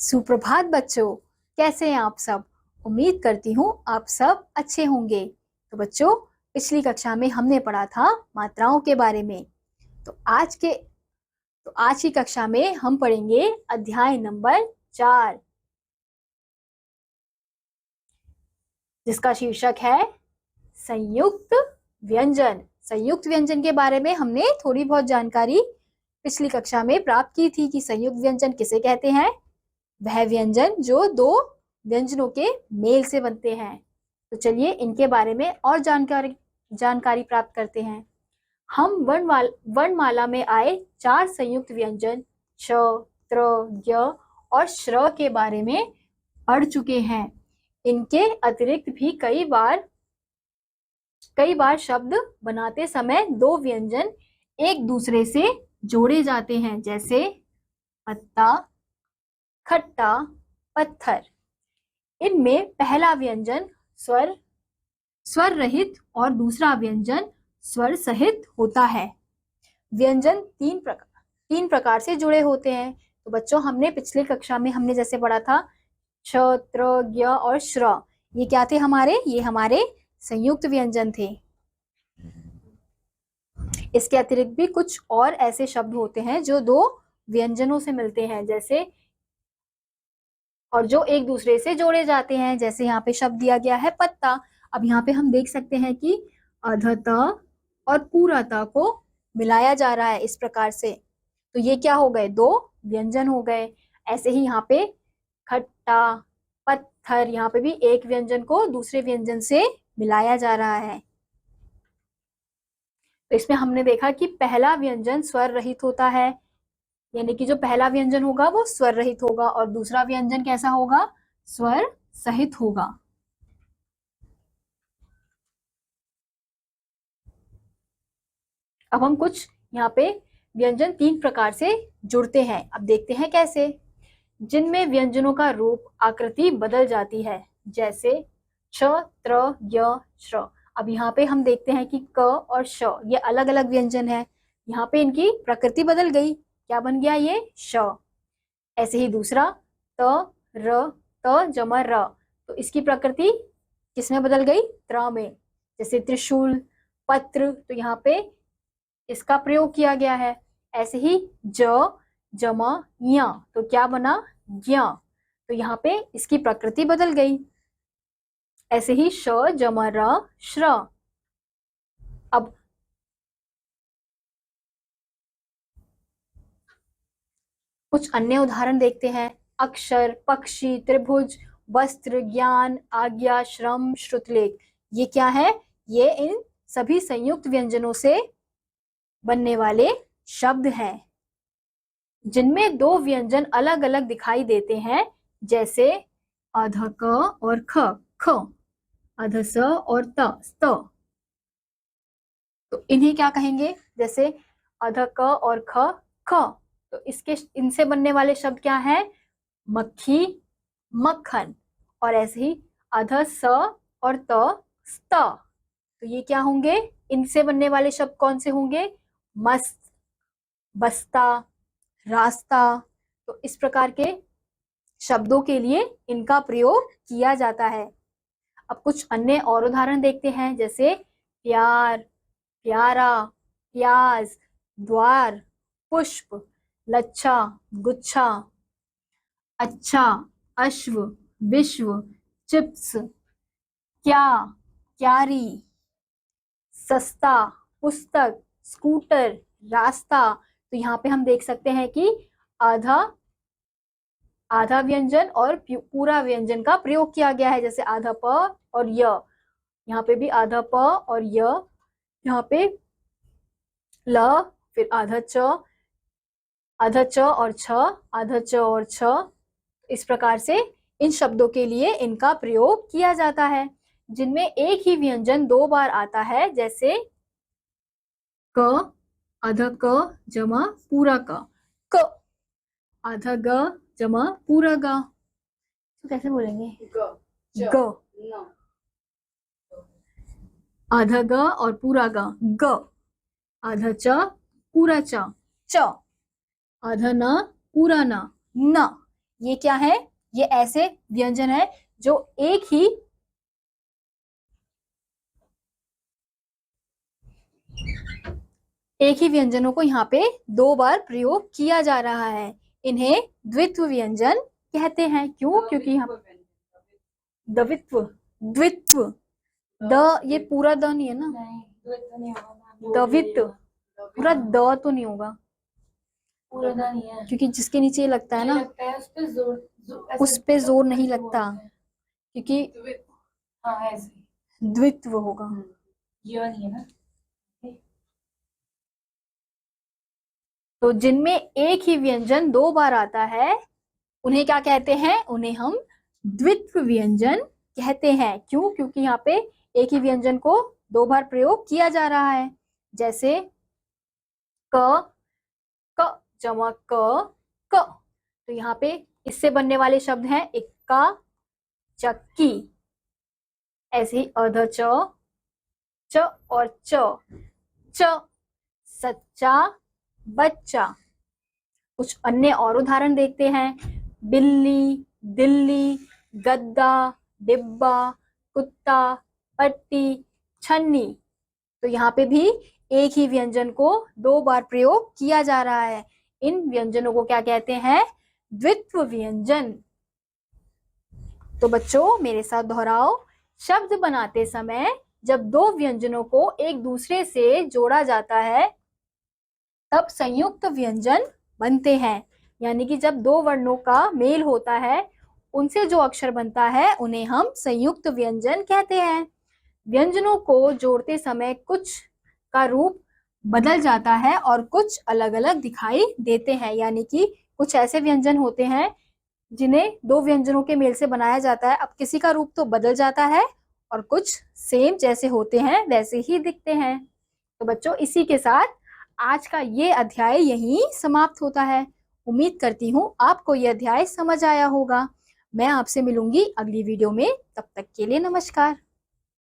सुप्रभात बच्चों, कैसे हैं आप सब। उम्मीद करती हूँ आप सब अच्छे होंगे। तो बच्चों, पिछली कक्षा में हमने पढ़ा था मात्राओं के बारे में। तो आज की कक्षा में हम पढ़ेंगे अध्याय नंबर 4, जिसका शीर्षक है संयुक्त व्यंजन। संयुक्त व्यंजन के बारे में हमने थोड़ी बहुत जानकारी पिछली कक्षा में प्राप्त की थी कि संयुक्त व्यंजन किसे कहते हैं। वह व्यंजन जो दो व्यंजनों के मेल से बनते हैं। तो चलिए इनके बारे में और जानकारी प्राप्त करते हैं। हम वर्णमाला में आए 4 संयुक्त व्यंजन च, त्र, य और श्र के बारे में पढ़ चुके हैं। इनके अतिरिक्त भी कई बार शब्द बनाते समय दो व्यंजन एक दूसरे से जोड़े जाते हैं, जैसे पत्ता, खट्टा, पत्थर। इनमें पहला व्यंजन स्वर रहित और दूसरा व्यंजन स्वर सहित होता है। व्यंजन तीन प्रकार से जुड़े होते हैं। तो बच्चों, हमने पिछले कक्षा में हमने जैसे पढ़ा था छ, त्र, य और श्र। ये क्या थे ये हमारे संयुक्त व्यंजन थे। इसके अतिरिक्त भी कुछ और ऐसे शब्द होते हैं जो दो व्यंजनों से मिलते हैं, जैसे और जो एक दूसरे से जोड़े जाते हैं। जैसे यहाँ पे शब्द दिया गया है पत्ता। अब यहाँ पे हम देख सकते हैं कि अधत और पूरता को मिलाया जा रहा है इस प्रकार से। तो ये क्या हो गए, दो व्यंजन हो गए। ऐसे ही यहाँ पे खट्टा, पत्थर, यहाँ पे भी एक व्यंजन को दूसरे व्यंजन से मिलाया जा रहा है। तो इसमें हमने देखा कि पहला व्यंजन स्वर रहित होता है, यानी कि जो पहला व्यंजन होगा वो स्वर रहित होगा, और दूसरा व्यंजन कैसा होगा, स्वर सहित होगा। अब हम कुछ यहाँ पे व्यंजन 3 प्रकार से जुड़ते हैं। अब देखते हैं कैसे। जिनमें व्यंजनों का रूप, आकृति बदल जाती है, जैसे छ, त्र, य, श्र। अब यहाँ पे हम देखते हैं कि क और श ये अलग अलग व्यंजन है। यहाँ पे इनकी प्रकृति बदल गई, क्या बन गया, ये श। ऐसे ही दूसरा त, र, त जमा र, तो इसकी प्रकृति किसमें बदल गई, त्र में। जैसे त्रिशूल, पत्र, तो यहाँ पे इसका प्रयोग किया गया है। ऐसे ही ज जमा य, तो क्या बना, ज्ञ, तो यहाँ पे इसकी प्रकृति बदल गई। ऐसे ही श जमा र, श्र। अब कुछ अन्य उदाहरण देखते हैं। अक्षर, पक्षी, त्रिभुज, वस्त्र, ज्ञान, आज्ञा, श्रम, श्रुतलेख। ये क्या है, ये इन सभी संयुक्त व्यंजनों से बनने वाले शब्द हैं, जिनमें दो व्यंजन अलग अलग दिखाई देते हैं, जैसे अध क और ख, ख, अध स और त, स्त। तो इन्हें क्या कहेंगे, जैसे अध क और ख, ख, तो इनसे बनने वाले शब्द क्या है, मक्खी, मक्खन। और ऐसे ही अध स और त, स्त। तो ये क्या होंगे, इनसे बनने वाले शब्द कौन से होंगे, मस्त, बस्ता, रास्ता। तो इस प्रकार के शब्दों के लिए इनका प्रयोग किया जाता है। अब कुछ अन्य और उदाहरण देखते हैं, जैसे प्यार, प्यारा, प्याज, द्वार, पुष्प, लच्छा, गुच्छा, अच्छा, अश्व, विश्व, चिप्स, क्या, क्यारी, सस्ता, पुस्तक, स्कूटर, रास्ता। तो यहाँ पे हम देख सकते हैं कि आधा व्यंजन और पूरा व्यंजन का प्रयोग किया गया है, जैसे आधा प और य। यहाँ पे भी आधा प और य, यहाँ पे ल, फिर आधा च और छ, आधा च और छ। इस प्रकार से इन शब्दों के लिए इनका प्रयोग किया जाता है, जिनमें एक ही व्यंजन 2 बार आता है, जैसे क, आधा क जमा पूरा क, क, आधा ग जमा पूरा ग। तो कैसे बोलेंगे, ग, आधा ग और पूरा ग, ग, आधा च पूरा च, च, आधा न पूरा न, ये क्या है, ये ऐसे व्यंजन है जो एक ही व्यंजनों को यहाँ पे 2 बार प्रयोग किया जा रहा है। इन्हें द्वित्व व्यंजन कहते हैं। क्यों? क्योंकि यहाँ द्वित्व, द्वित्व, द ये पूरा द नहीं है ना, द्वित्व, पूरा द तो नहीं होगा, पूरा द नहीं है, क्योंकि जिसके नीचे ये लगता है ना, उस पे जोर नहीं लगता, क्योंकि द्वित्व होगा। ये नहीं है ना। तो जिनमें एक ही व्यंजन 2 बार आता है उन्हें क्या कहते हैं? उन्हें हम द्वित्व व्यंजन कहते हैं। क्यों? क्योंकि यहाँ पे एक ही व्यंजन को 2 बार प्रयोग किया जा रहा है। जैसे क, क जमा क, क, तो यहाँ पे इससे बनने वाले शब्द हैं इक्का, चक्की। ऐसे ही अध च और च, सच्चा, बच्चा। कुछ अन्य और उदाहरण देखते हैं। बिल्ली, दिल्ली, गद्दा, डिब्बा, कुत्ता, पट्टी, छन्नी। तो यहाँ पे भी एक ही व्यंजन को 2 बार प्रयोग किया जा रहा है। इन व्यंजनों को क्या कहते हैं? द्वित्व व्यंजन। तो बच्चों मेरे साथ दोहराओ। शब्द बनाते समय जब 2 व्यंजनों को एक दूसरे से जोड़ा जाता है तब संयुक्त व्यंजन बनते हैं। यानी कि जब 2 वर्णों का मेल होता है उनसे जो अक्षर बनता है उन्हें हम संयुक्त व्यंजन कहते हैं। व्यंजनों को जोड़ते समय कुछ का रूप बदल जाता है और कुछ अलग अलग दिखाई देते हैं। यानी कि कुछ ऐसे व्यंजन होते हैं जिन्हें 2 व्यंजनों के मेल से बनाया जाता है। अब किसी का रूप तो बदल जाता है और कुछ सेम जैसे होते हैं वैसे ही दिखते हैं। तो बच्चों इसी के साथ आज का ये अध्याय यहीं समाप्त होता है। उम्मीद करती हूँ आपको ये अध्याय समझ आया होगा। मैं आपसे मिलूंगी अगली वीडियो में। तब तक के लिए नमस्कार।